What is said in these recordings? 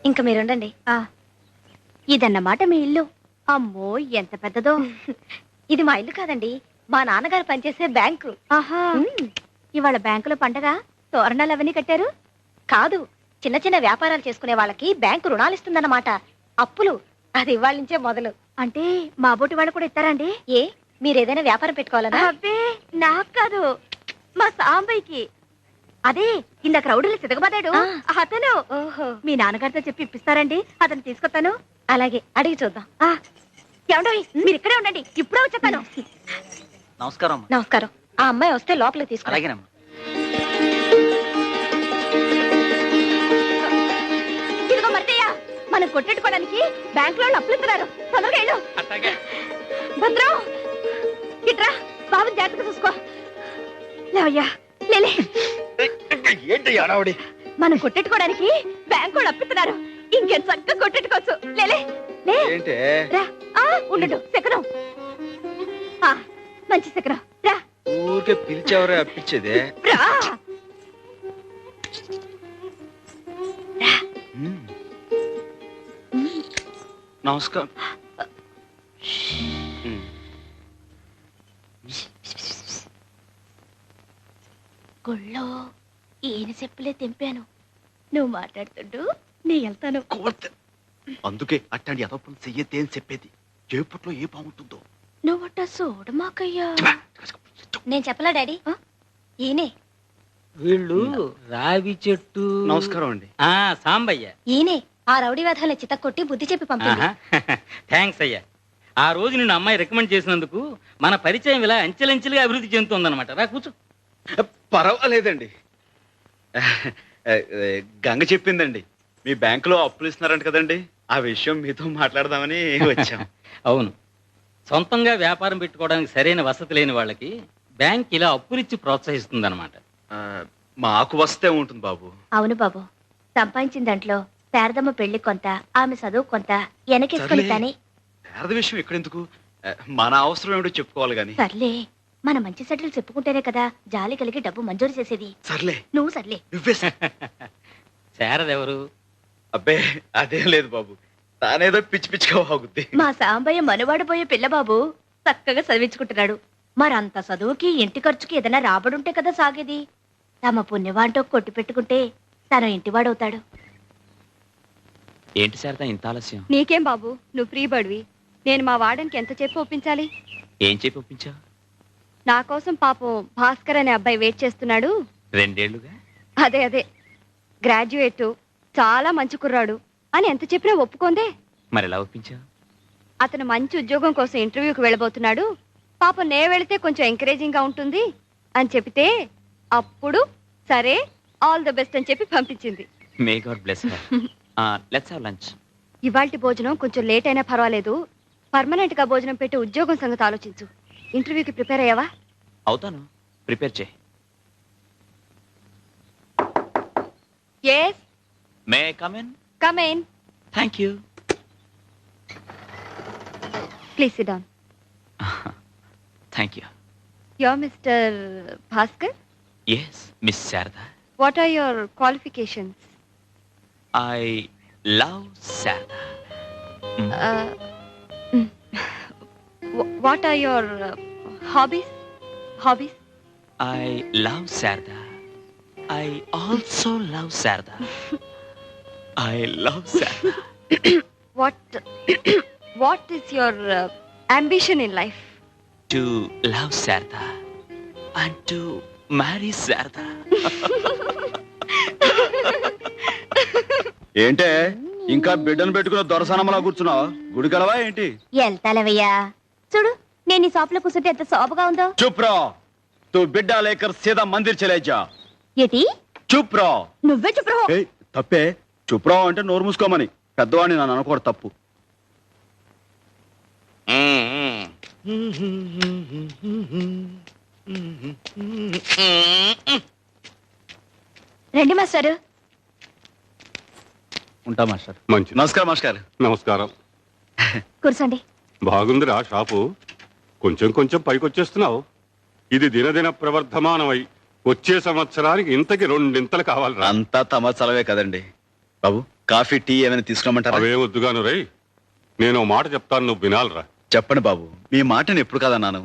ఇంకా మీరుండండి. ఇదన్నమాట మీ ఇల్లు. అమ్మో ఎంత పెద్దదో. ఇది మా ఇల్లు కాదండి, మా నాన్నగారు పనిచేసే బ్యాంకు. ఆహా, ఇవాళ బ్యాంకులో పండగ, తోరణాలు అవన్నీ కట్టారు? కాదు, చిన్న చిన్న వ్యాపారాలు చేసుకునే వాళ్ళకి బ్యాంకు రుణాలు ఇస్తుందన్నమాట. అప్పులు అది ఇవాళ నుంచే మొదలు. అంటే మా బోటి వాళ్ళు కూడా ఇస్తారండి? ఏ మీరేదైనా వ్యాపారం పెట్టుకోవాలనా? అబ్బే నాకు కాదు, మా సాంబయ్యకి. అదే ఇందాక రౌడీలు సితకబడ్డాడు అతను. ఓహో, మీ నాన్నగారితో చెప్పి ఇప్పిస్తారండి? అతను తీసుకొస్తాను. అలాగే, అడిగి చూద్దాం. ఏమండో మీరు ఇక్కడే ఉండండి, ఇప్పుడే వచ్చేస్తాను. నమస్కారం. నమస్కారం. ఆ అమ్మాయి వస్తే లోపలికి తీసుకురా. అలాగేనమ్మా. ఇదిగో మర్తయ్య, మనం కొట్టెట్టుకోవడానికి బ్యాంక్ లో అప్పులు ఇస్తున్నారు. తొందరగా వెళ్ళు. భద్రం ఇట్రా, బాబు జాగ్రత్తగా చూసుకో. లేవయ్యా, లేలే. ఏంటి అడావుడి? మనం కొట్టెట్టుకోవడానికి బ్యాంక్ వాళ్ళు అప్పిస్తున్నారు. ఇంకేం చక్కగా కొట్టెట్టుకోవచ్చు. లేలే లే. ఏంటి? రా. ఉండు, శకరం. మంచి శకరం. రా. ఊరికే పిలిచేవరే అప్పించేదే. రా. నమస్కారం. గుళ్ళో ఈయన చెప్పులే తెంపాను. నువ్వు మాట్లాడుతుండు, నీ వెళ్తాను. అందుకే అట్లాంటి అదొప్పని చెయ్యద్దే అని చెప్పేది. చేపట్లో ఏ బాగుంటుందో నువ్వట చూడమాకయ్యా. నేను చెప్పలా డాడీ, ఈయనే. వీళ్ళు రావి చెట్టు. నమస్కారం అండి. సాంబయ్య. ఈయనే ఆ రౌడీ వేధాలను చితక్కొట్టి బుద్ధి చెప్పి పంపింది. థ్యాంక్స్ అయ్యా. ఆ రోజు నిన్ను అమ్మాయి రికమెండ్ చేసినందుకు మన పరిచయం ఇలా అంచెలంచెలుగా అభివృద్ధి చెందుతుందన్నమాట. రా కూర్చో. పర్వాలేదండి. గంగ చెప్పిందండి, మీ బ్యాంకులో అప్పులు ఇస్తున్నారంట కదండి. ఆ విషయం మీతో మాట్లాడదామని వచ్చాం. అవును, సొంతంగా వ్యాపారం పెట్టుకోవడానికి సరైన వసతి లేని వాళ్ళకి బ్యాంక్ ఇలా అప్పులిచ్చి ప్రోత్సహిస్తుందన్నమాట. మాకు వస్తే ఉంటుంది బాబు. అవును బాబు, సంపాదించిన దాంట్లో శారదమ్మ పెళ్లి కొంత, ఆమె చదువు కొంత వెనకేసుకొని కానీ. శారద విషయం ఎక్కడెందుకు, మన అవసరం ఏమిటో చెప్పుకోవాలి గాని. సర్లే, మన మంచి సెటిల్ చెప్పుకుంటేనే కదా జాలి కలిగి డబ్బు మంజూరు చేసేది. సర్లే నువ్వు సర్లే. నువ్వే శారదెవరు? అబ్బే అదేం లేదు బాబు, తానేదో పిచ్చి పిచ్చిగా వాగుద్ది. మా సాంబయ్య మనవాడిపోయే పిల్ల బాబు, చక్కగా చదివించుకుంటున్నాడు. మరంత చదువుకి ఇంటి ఖర్చుకి ఏదైనా రాబడుంటే కదా సాగేది. తమ పుణ్యవాంటో కొట్టి పెట్టుకుంటే తను ఇంటివాడవుతాడు. ఏంటి శారద ఇంత ఆలస్యం? నీకేం బాబు, నువ్వు ఫ్రీ బడివి. నేను మా వాడనికి ఎంత చెప్పి ఒప్పించాలి? ఏం చెప్పి ఒప్పించావు? నా కోసం పాపం భాస్కర్ అనే అబ్బాయి వెయిట్ చేస్తున్నాడు. 2 ఏళ్లుగా. అదే గ్రాడ్యుయేట్, చాలా మంచి కుర్రాడు అని ఎంత చెప్పినా ఒప్పుకోందే. మరి ఎలా ఒప్పించావు? అతను మంచి ఉద్యోగం కోసం ఇంటర్వ్యూకి వెళ్ళబోతున్నాడు. పాపం నే వెళితే కొంచెం ఎంకరేజింగ్ గా ఉంటుంది అని చెప్తే అప్పుడు సరే ఆల్ ద బెస్ట్ అని చెప్పి పంపించింది. May God bless her. Let's have lunch. ఇవాల్టి భోజనం కొంచెం లేట్ అయినా పర్వాలేదు. పర్మనెంట్ గా భోజనం పెట్టే ఉద్యోగం సంగతి ఆలోచించు. ఇంటర్వ్యూకి ప్రిపేర్ అయ్యావా? అవుతాను, ప్రిపేర్ చేయి. yes may I come in? come in thank you. please sit down. Thank you. you're Mr. Bhaskar. Yes miss Sharada. What are your qualifications? I love Sharada. What are your hobbies? I love Sarda. I also love Sarda. I love Sarda. What is your ambition in life? To love Sarda and to marry Sarda. ఏంటే ఇంకా బిడ్డను పెట్టుకున్న దొరసనమలా కూర్చున్నావు? గుడికెళ్ళవా ఏంటి? వెళ్తాలేవయ్యా. చూడు, నేను ఈ shop లో కూర్చుంటే ఎంత శోభగా ఉందో. चुप रहो, तू बिड्डा लेकर सीधा मंदिर चले जा. ఏటి? चुप रहो. నువ్వే చెప్పు. ఏయ్, తప్పే. चुप रहो అంటే నోరు మూసుకోమని. పెద్దవాడిని నన్ను అనుకోడు, తప్పు. రండి మాస్టారు. ఉంటా మాస్టర్. మంచిది. నమస్కారం మాస్టర్. నమస్కారం. కూర్చోండి. బాగుందిరా షాపు. కొంచెం కొంచెం పైకొచ్చేస్తున్నావు. ఇది దినదిన ప్రవర్ధమానమై వచ్చే సంవత్సరానికి ఇంతకి 2 ఇంతలు కావాలిరా. అంతా తమ చలవే కదండి బాబు. కాఫీ టీ ఏమైనా తీసుకురామంటారా? అవే వద్దుగాను రై. నేను ఓ మాట చెప్తాను, నువ్వు వినాలరా. చెప్పండి బాబు, మీ మాట నేను ఎప్పుడు కాదన్నాను.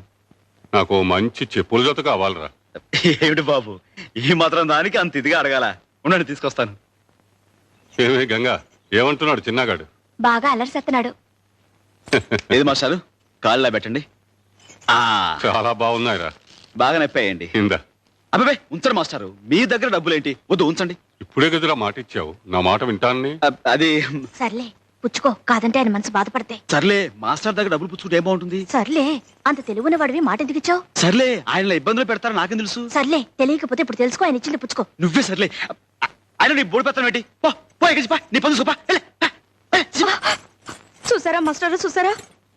నాకు ఓ మంచి చెప్పుల జత కావాలరా. ఏమిటి బాబు, ఈ మాత్రం దానికి అంత ఇదిగా అడగాల? ఉండండి, తీసుకొస్తాను. ఏమే గంగా, ఏమంటున్నాడు చిన్నగాడు? బాగా అలరిసేస్తున్నాడు. ఏది మాస్టారు, కాళ్ళలా పెట్టండి. ఆ చాలా బాగున్నాయిరా. బాగా నొప్పాయండి. ఇందా. అబ్బాయి ఉంచండి మాస్టారు, మీ దగ్గర డబ్బులేంటి? వద్దు, ఉంచండి. ఇప్పుడే గదిరా మాట ఇచ్చావు, నా మాట వింటానని. అది సర్లే పుచ్చుకో, కాదంటే ఆయన మనసు బాధపడితే. సర్లే, మాస్టర్ దగ్గర డబ్బులు పుచ్చుకుంటే ఏం బాగుంటుంది? సర్లే, అంత తెలుగున్న వాడివి మాట ఎందుకు ఇచ్చావు? సర్లే, ఆయన ఇబ్బందులు పెడతారు నాకేం తెలుసు. సర్లే, తెలియకపోతే ఇప్పుడు తెలుసుకో, ఆయన ఇచ్చింది పుచ్చుకో. నువ్వే సర్లే. ఆయన నీ బోడి పెడతాను ఏంటి? పో ఎగిసి పా, నీ పని చూపా. చూసారా మాస్టర్, చూసారా?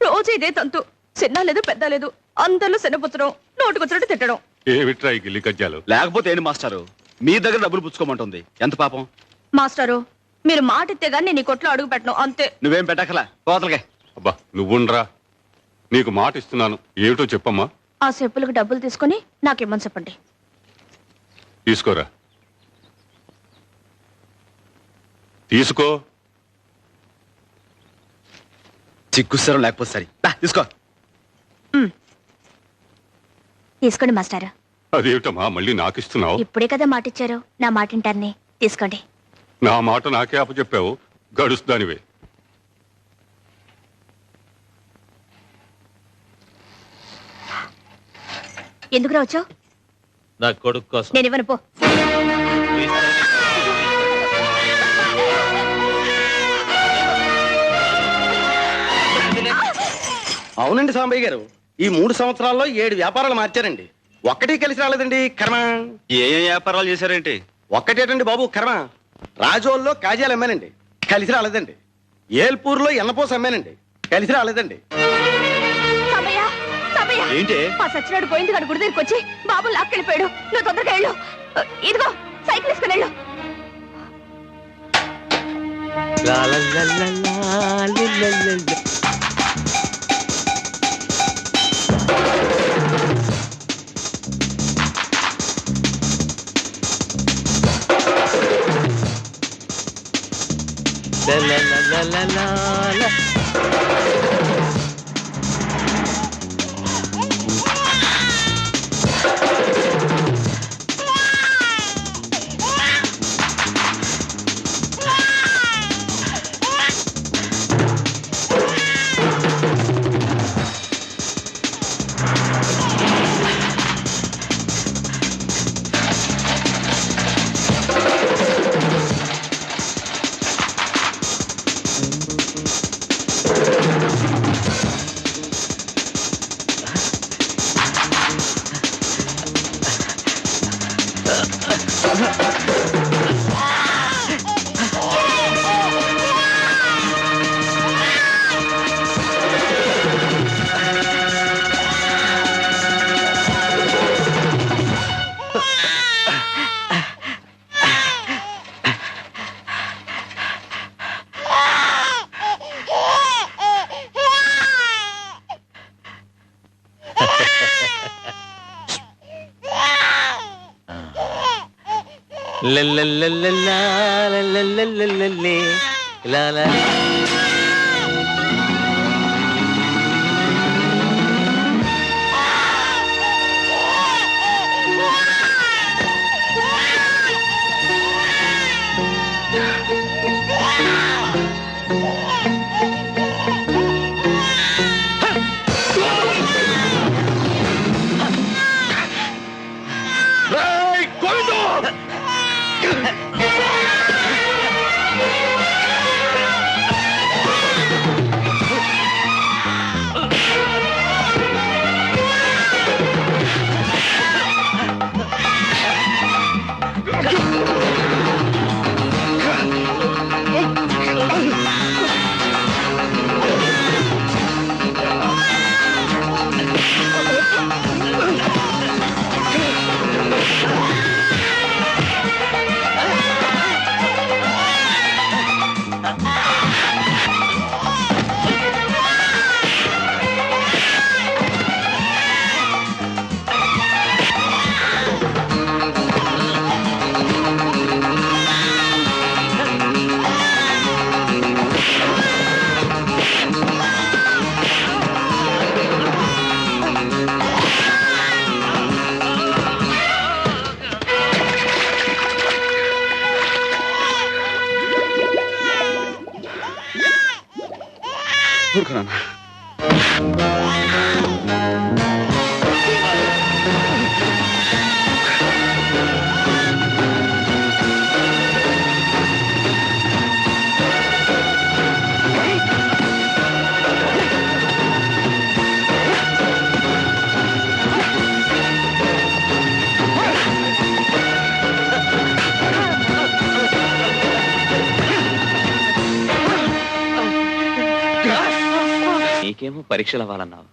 రోజు ఇదే తంతు. చిన్న లేదు పెద్ద లేదు, అందరిలో శనపుచ్చడం, నోటుకొచ్చినట్టు తిట్టడం. ఏమిట్రా ఈ గిల్లి కజ్జాలు? లేకపోతే ఏంటి మాస్టారు, మీ దగ్గర డబ్బులు పుచ్చుకోమంటుంది. ఎంత పాపం. మాస్టారు, మీరు మాట ఇస్తే గానీ నేను ఈ కొట్లో అడుగు పెట్టను, అంతే. నువ్వేం పెట్టకలా, కోతలకే. అబ్బా నువ్వుండ్రా, నీకు మాట ఇస్తున్నాను. ఏమిటో చెప్పమ్మా. ఆ చెప్పులకు డబ్బులు తీసుకుని నాకేమని చెప్పండి. తీసుకోరా. తీసుకో. చిక్కుస్తారం లేకపోతే సరే. తీసుకో. తీసుకోండి మాస్టారు. అదేమిటమ్మా మళ్ళీ నాకు ఇస్తున్నావు? ఇప్పుడే కదా మాట ఇచ్చారు, నా మాట వింటాన్ని. తీసుకోండి. నా మాట నాకే అప్పచెప్పావు, గడుస్తానివే. ఎందుకు రావచ్చావు? నా కొడుకు కోసం. నేను ఇవ్వను, పో. అవునండి సాంబయ్య గారు, ఈ 3 సంవత్సరాల్లో 7 వ్యాపారాలు మార్చారండి. ఒక్కటి కలిసి రాలేదండి, కర్మ. ఏ వ్యాపారాలు చేశారేంటి? ఒక్కటేటండి బాబు, కర్మ. రాజోల్లో కాజాలు అమ్మానండి, కలిసి రాలేదండి. ఏల్పూర్లో ఎన్నపోస అమ్మానండి, కలిసి రాలేదండి. సమయ్య, సమయ్య. ఏంటి? మా సచ్చినాడు పోయింది కానీ గుడి దగ్గరికి వచ్చి బాబు లాక్కెళ్ళిపోయాడు. నువ్వు తొందరగా వెళ్ళు. ఇదిగో సైకిల్ వేసుకుని వెళ్ళు. లా లా లా లా లా లి లా లా లా. La la la la la la. La la la la la la la la la la la la. పరీక్షలు అవ్వాలన్నావు.